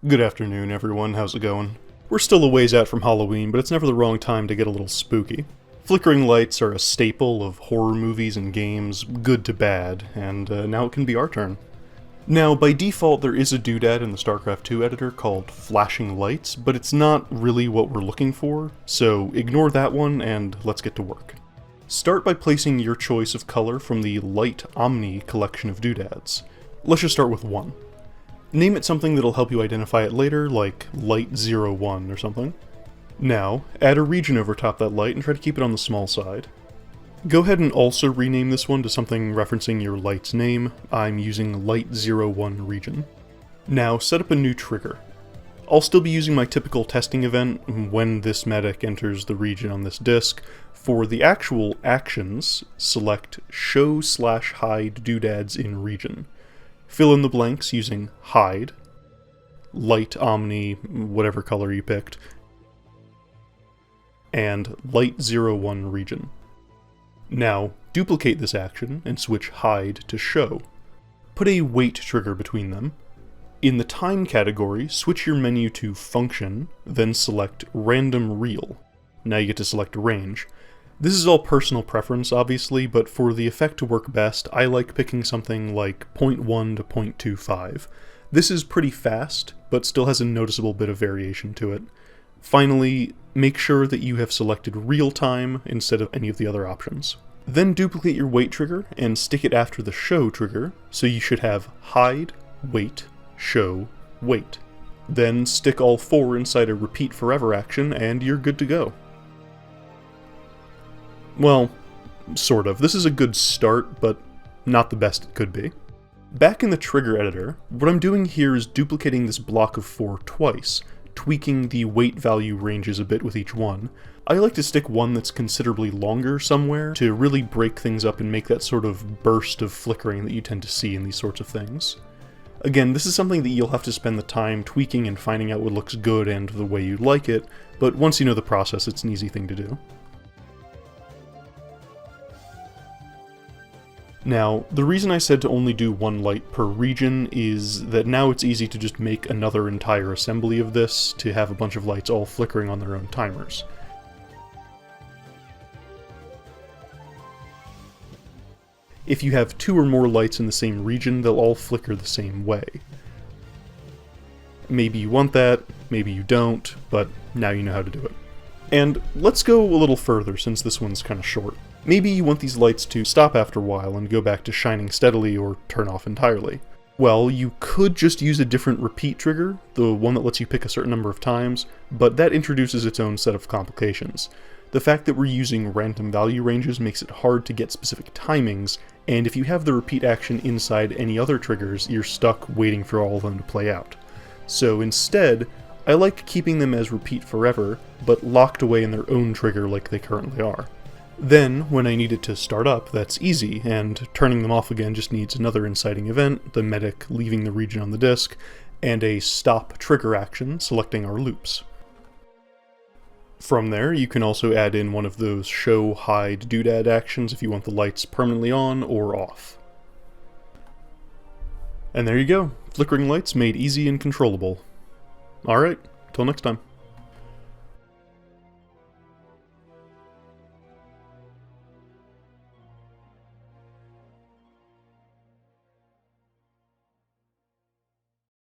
Good afternoon, everyone. How's it going? We're still a ways out from Halloween, but it's never the wrong time to get a little spooky. Flickering lights are a staple of horror movies and games, good to bad, and now it can be our turn. Now, by default, there is a doodad in the StarCraft 2 editor called flashing lights, but it's not really what we're looking for, so ignore that one and let's get to work. Start by placing your choice of color from the Light Omni collection of doodads. Let's just start with one. Name it something that'll help you identify it later, like Light 01 or something. Now, add a region over top that light and try to keep it on the small side. Go ahead and also rename this one to something referencing your light's name. I'm using Light 01 region. Now, set up a new trigger. I'll still be using my typical testing event when this medic enters the region on this disk. For the actual actions, select Show/Hide Doodads in Region. Fill in the blanks using Hide, Light Omni, whatever color you picked, and Light 01 region. Now, duplicate this action and switch Hide to Show. Put a wait trigger between them. In the time category, switch your menu to Function, then select Random Reel. Now you get to select Range. This is all personal preference, obviously, but for the effect to work best, I like picking something like 0.1 to 0.25. This is pretty fast, but still has a noticeable bit of variation to it. Finally, make sure that you have selected Real Time instead of any of the other options. Then duplicate your Wait trigger and stick it after the Show trigger, so you should have Hide, Wait, Show, Wait. Then stick all four inside a Repeat Forever action, and you're good to go. Well, sort of. This is a good start, but not the best it could be. Back in the trigger editor, what I'm doing here is duplicating this block of 4 twice, tweaking the weight value ranges a bit with each one. I like to stick one that's considerably longer somewhere to really break things up and make that sort of burst of flickering that you tend to see in these sorts of things. Again, this is something that you'll have to spend the time tweaking and finding out what looks good and the way you like it, but once you know the process, it's an easy thing to do. Now, the reason I said to only do one light per region is that now it's easy to just make another entire assembly of this to have a bunch of lights all flickering on their own timers. If you have 2 or more lights in the same region, they'll all flicker the same way. Maybe you want that, maybe you don't, but now you know how to do it. And let's go a little further since this one's kind of short. Maybe you want these lights to stop after a while and go back to shining steadily or turn off entirely. Well, you could just use a different repeat trigger, the one that lets you pick a certain number of times, but that introduces its own set of complications. The fact that we're using random value ranges makes it hard to get specific timings, and if you have the repeat action inside any other triggers, you're stuck waiting for all of them to play out. So instead, I like keeping them as repeat forever, but locked away in their own trigger like they currently are. Then, when I need it to start up, that's easy, and turning them off again just needs another inciting event, the medic leaving the region on the disk, and a stop trigger action selecting our loops. From there, you can also add in one of those show hide doodad actions if you want the lights permanently on or off. And there you go, flickering lights made easy and controllable. Alright, till next time.